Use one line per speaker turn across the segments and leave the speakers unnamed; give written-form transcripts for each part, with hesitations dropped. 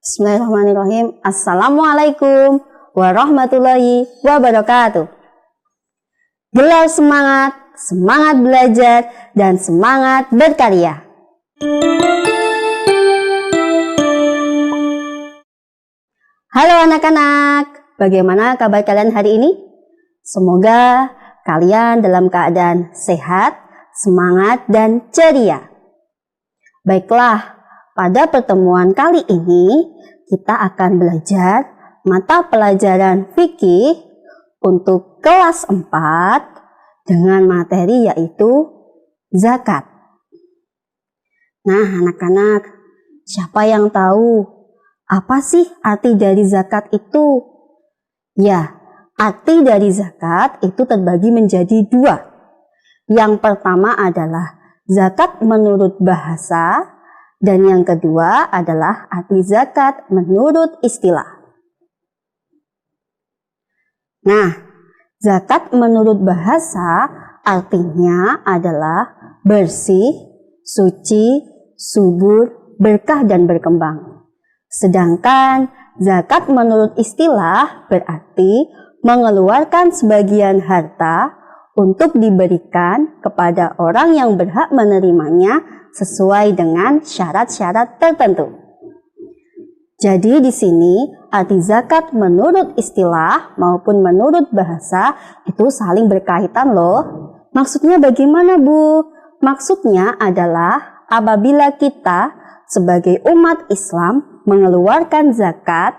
Bismillahirrahmanirrahim. Assalamualaikum warahmatullahi wabarakatuh. Gelar semangat, semangat belajar, dan semangat berkarya. Halo anak-anak, bagaimana kabar kalian hari ini? Semoga kalian dalam keadaan sehat, semangat, dan ceria. Baiklah, pada pertemuan kali ini kita akan belajar mata pelajaran fikih untuk kelas 4 dengan materi yaitu zakat. Nah anak-anak, siapa yang tahu apa sih arti dari zakat itu? Ya, arti dari zakat itu terbagi menjadi dua. Yang pertama adalah zakat menurut bahasa, dan yang kedua adalah arti zakat menurut istilah. Nah, zakat menurut bahasa artinya adalah bersih, suci, subur, berkah dan berkembang. Sedangkan zakat menurut istilah berarti mengeluarkan sebagian harta untuk diberikan kepada orang yang berhak menerimanya sesuai dengan syarat-syarat tertentu. Jadi di sini arti zakat menurut istilah maupun menurut bahasa itu saling berkaitan loh. Maksudnya bagaimana Bu? Maksudnya adalah apabila kita sebagai umat Islam mengeluarkan zakat,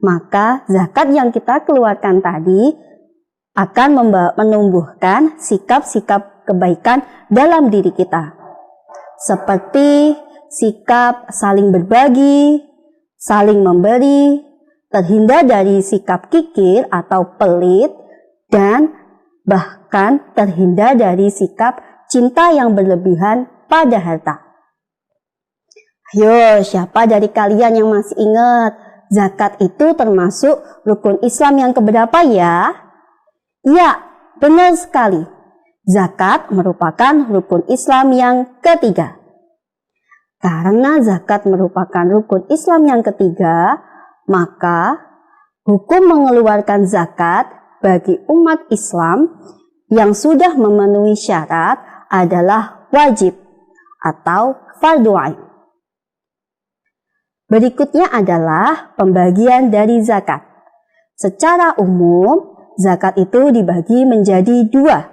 maka zakat yang kita keluarkan tadi akan menumbuhkan sikap-sikap kebaikan dalam diri kita. Seperti sikap saling berbagi, saling memberi, terhindar dari sikap kikir atau pelit, dan bahkan terhindar dari sikap cinta yang berlebihan pada harta. Ayo, siapa dari kalian yang masih ingat zakat itu termasuk rukun Islam yang keberapa ya? Ya, benar sekali. Zakat merupakan rukun Islam yang ketiga. Karena zakat merupakan rukun Islam yang ketiga, maka hukum mengeluarkan zakat bagi umat Islam yang sudah memenuhi syarat adalah wajib atau fardhu ain. Berikutnya adalah pembagian dari zakat. Secara umum, zakat itu dibagi menjadi dua.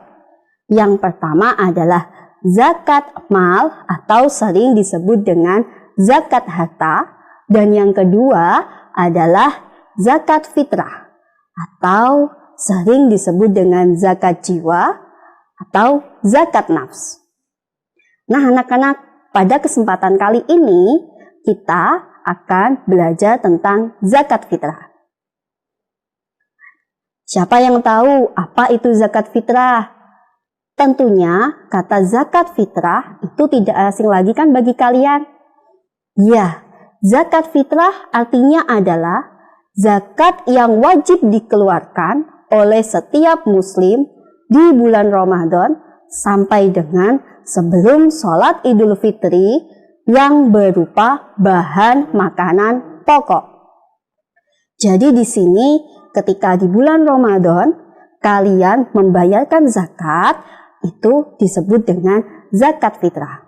Yang pertama adalah zakat mal atau sering disebut dengan zakat harta, dan yang kedua adalah zakat fitrah atau sering disebut dengan zakat jiwa atau zakat nafs. Nah anak-anak, pada kesempatan kali ini kita akan belajar tentang zakat fitrah. Siapa yang tahu apa itu zakat fitrah? Tentunya kata zakat fitrah itu tidak asing lagi kan bagi kalian? Ya, zakat fitrah artinya adalah zakat yang wajib dikeluarkan oleh setiap muslim di bulan Ramadan sampai dengan sebelum sholat Idul Fitri yang berupa bahan makanan pokok. Jadi di sini ketika di bulan Ramadan kalian membayarkan zakat, itu disebut dengan zakat fitrah.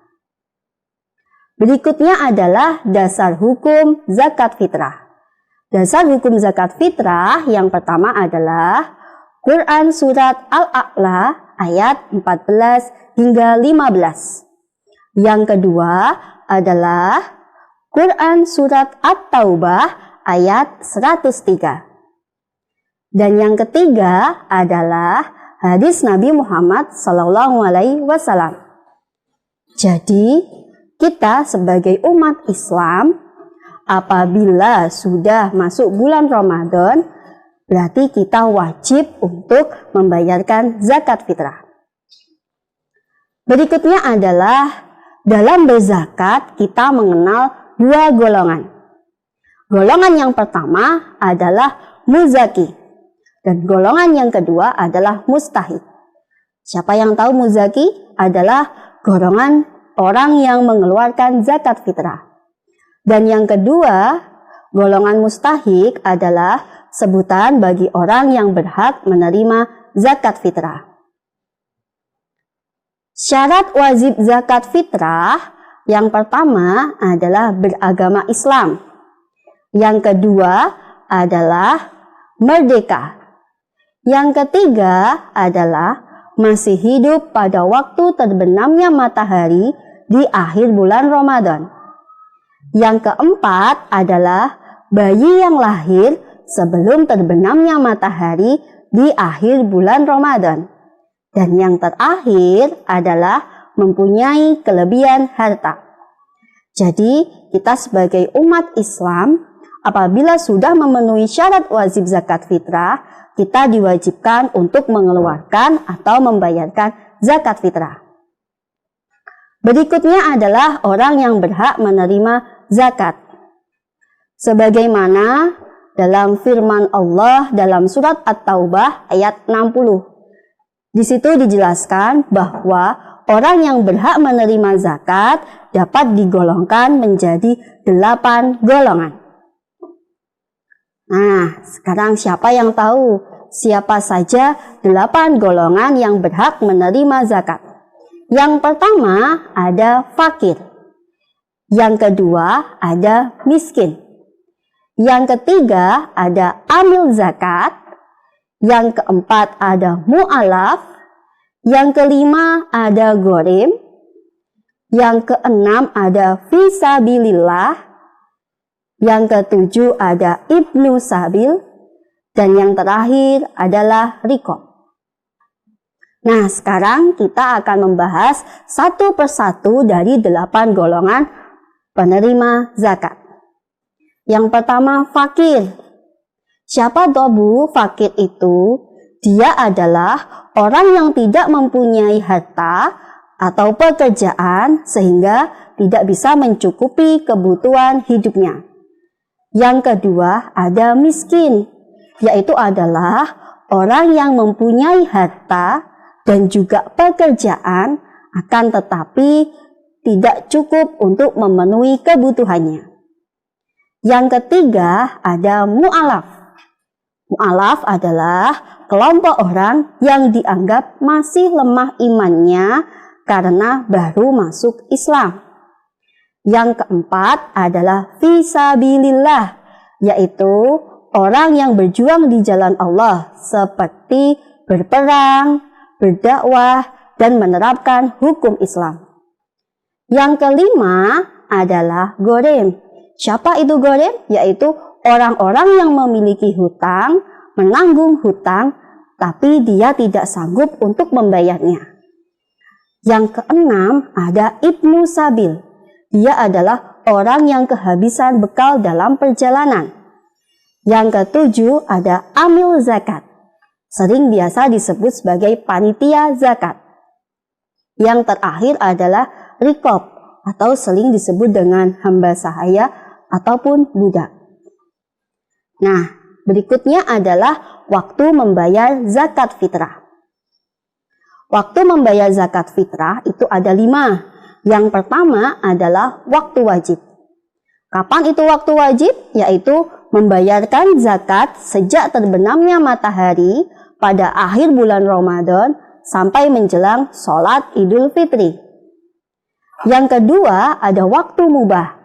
Berikutnya adalah dasar hukum zakat fitrah. Dasar hukum zakat fitrah yang pertama adalah Quran Surat Al-A'la ayat 14 hingga 15. Yang kedua adalah Quran Surat At-Taubah ayat 103. Dan yang ketiga adalah hadis Nabi Muhammad SAW. Jadi, kita sebagai umat Islam, apabila sudah masuk bulan Ramadan, berarti kita wajib untuk membayarkan zakat fitrah. Berikutnya adalah dalam berzakat kita mengenal dua golongan. Golongan yang pertama adalah muzaki. Dan golongan yang kedua adalah mustahik. Siapa yang tahu muzaki adalah golongan orang yang mengeluarkan zakat fitrah. Dan yang kedua, golongan mustahik adalah sebutan bagi orang yang berhak menerima zakat fitrah. Syarat wajib zakat fitrah yang pertama adalah beragama Islam. Yang kedua adalah merdeka. Yang ketiga adalah masih hidup pada waktu terbenamnya matahari di akhir bulan Ramadan. Yang keempat adalah bayi yang lahir sebelum terbenamnya matahari di akhir bulan Ramadan. Dan yang terakhir adalah mempunyai kelebihan harta. Jadi, kita sebagai umat Islam, apabila sudah memenuhi syarat wajib zakat fitrah, kita diwajibkan untuk mengeluarkan atau membayarkan zakat fitrah. Berikutnya adalah orang yang berhak menerima zakat. Sebagaimana dalam firman Allah dalam surat At-Taubah ayat 60. Di situ dijelaskan bahwa orang yang berhak menerima zakat dapat digolongkan menjadi 8 golongan. Nah, sekarang siapa yang tahu siapa saja 8 golongan yang berhak menerima zakat? Yang pertama ada fakir. Yang kedua ada miskin. Yang ketiga ada amil zakat. Yang keempat ada mu'alaf. Yang kelima ada ghorim. Yang keenam ada fisabilillah. Yang ketujuh ada ibnu sabil, dan yang terakhir adalah riqab. Nah, sekarang kita akan membahas satu persatu dari 8 golongan penerima zakat. Yang pertama, fakir. Siapa dobu fakir itu? Dia adalah orang yang tidak mempunyai harta atau pekerjaan sehingga tidak bisa mencukupi kebutuhan hidupnya. Yang kedua ada miskin, yaitu adalah orang yang mempunyai harta dan juga pekerjaan akan tetapi tidak cukup untuk memenuhi kebutuhannya. Yang ketiga ada mu'alaf. Mu'alaf adalah kelompok orang yang dianggap masih lemah imannya karena baru masuk Islam. Yang keempat adalah fisabilillah, yaitu orang yang berjuang di jalan Allah seperti berperang, berdakwah, dan menerapkan hukum Islam. Yang kelima adalah ghorim. Siapa itu ghorim? Yaitu orang-orang yang memiliki hutang, menanggung hutang, tapi dia tidak sanggup untuk membayarnya. Yang keenam ada ibnu sabil. Dia adalah orang yang kehabisan bekal dalam perjalanan. Yang ketujuh ada amil zakat. Sering biasa disebut sebagai panitia zakat. Yang terakhir adalah riqab atau sering disebut dengan hamba sahaya ataupun budak. Nah, berikutnya adalah waktu membayar zakat fitrah. Waktu membayar zakat fitrah itu ada 5. Yang pertama adalah waktu wajib. Kapan itu waktu wajib? Yaitu membayarkan zakat sejak terbenamnya matahari pada akhir bulan Ramadan sampai menjelang sholat Idul Fitri. Yang kedua ada waktu mubah.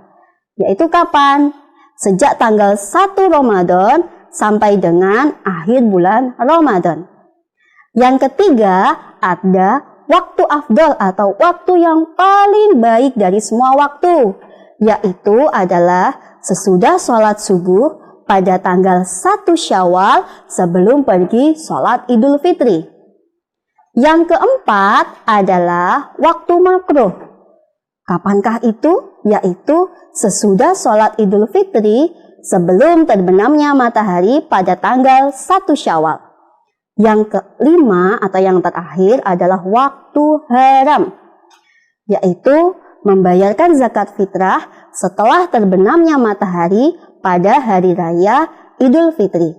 Yaitu kapan? Sejak tanggal 1 Ramadan sampai dengan akhir bulan Ramadan. Yang ketiga ada waktu afdal atau waktu yang paling baik dari semua waktu, yaitu adalah sesudah sholat subuh pada tanggal 1 Syawal sebelum pergi sholat Idul Fitri. Yang keempat adalah waktu makruh. Kapankah itu? Yaitu sesudah sholat Idul Fitri sebelum terbenamnya matahari pada tanggal 1 Syawal. Yang kelima atau yang terakhir adalah waktu haram, yaitu membayarkan zakat fitrah setelah terbenamnya matahari pada hari raya Idul Fitri.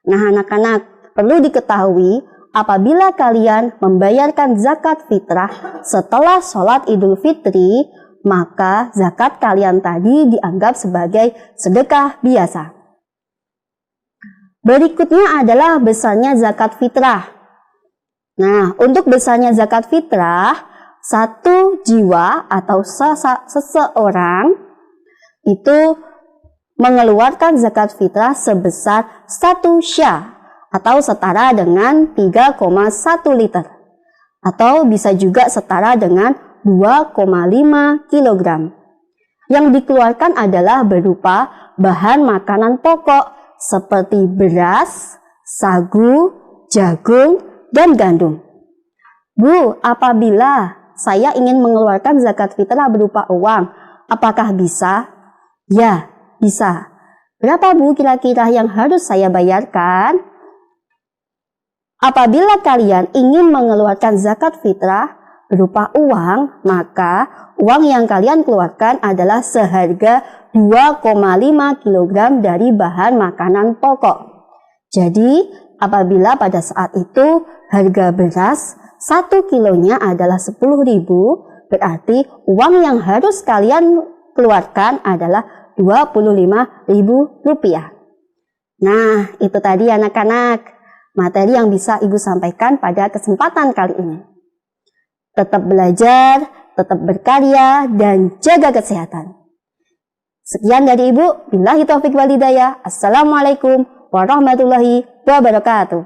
Nah, anak-anak, perlu diketahui apabila kalian membayarkan zakat fitrah setelah sholat Idul Fitri, maka zakat kalian tadi dianggap sebagai sedekah biasa. Berikutnya adalah besarnya zakat fitrah. Nah, untuk besarnya zakat fitrah, satu jiwa atau seseorang itu mengeluarkan zakat fitrah sebesar 1 syah atau setara dengan 3,1 liter. Atau bisa juga setara dengan 2,5 kg. Yang dikeluarkan adalah berupa bahan makanan pokok seperti beras, sagu, jagung, dan gandum. Bu, apabila saya ingin mengeluarkan zakat fitrah berupa uang, apakah bisa? Ya, bisa. Berapa Bu kira-kira yang harus saya bayarkan? Apabila kalian ingin mengeluarkan zakat fitrah berupa uang, maka uang yang kalian keluarkan adalah seharga 2,5 kg dari bahan makanan pokok. Jadi, apabila pada saat itu harga beras 1 kilonya adalah 10.000, berarti uang yang harus kalian keluarkan adalah Rp25.000. Nah, itu tadi anak-anak materi yang bisa Ibu sampaikan pada kesempatan kali ini. Tetap belajar, tetap berkarya, dan jaga kesehatan. Sekian dari Ibu. Billahi taufiq wal hidayah. Assalamualaikum warahmatullahi wabarakatuh.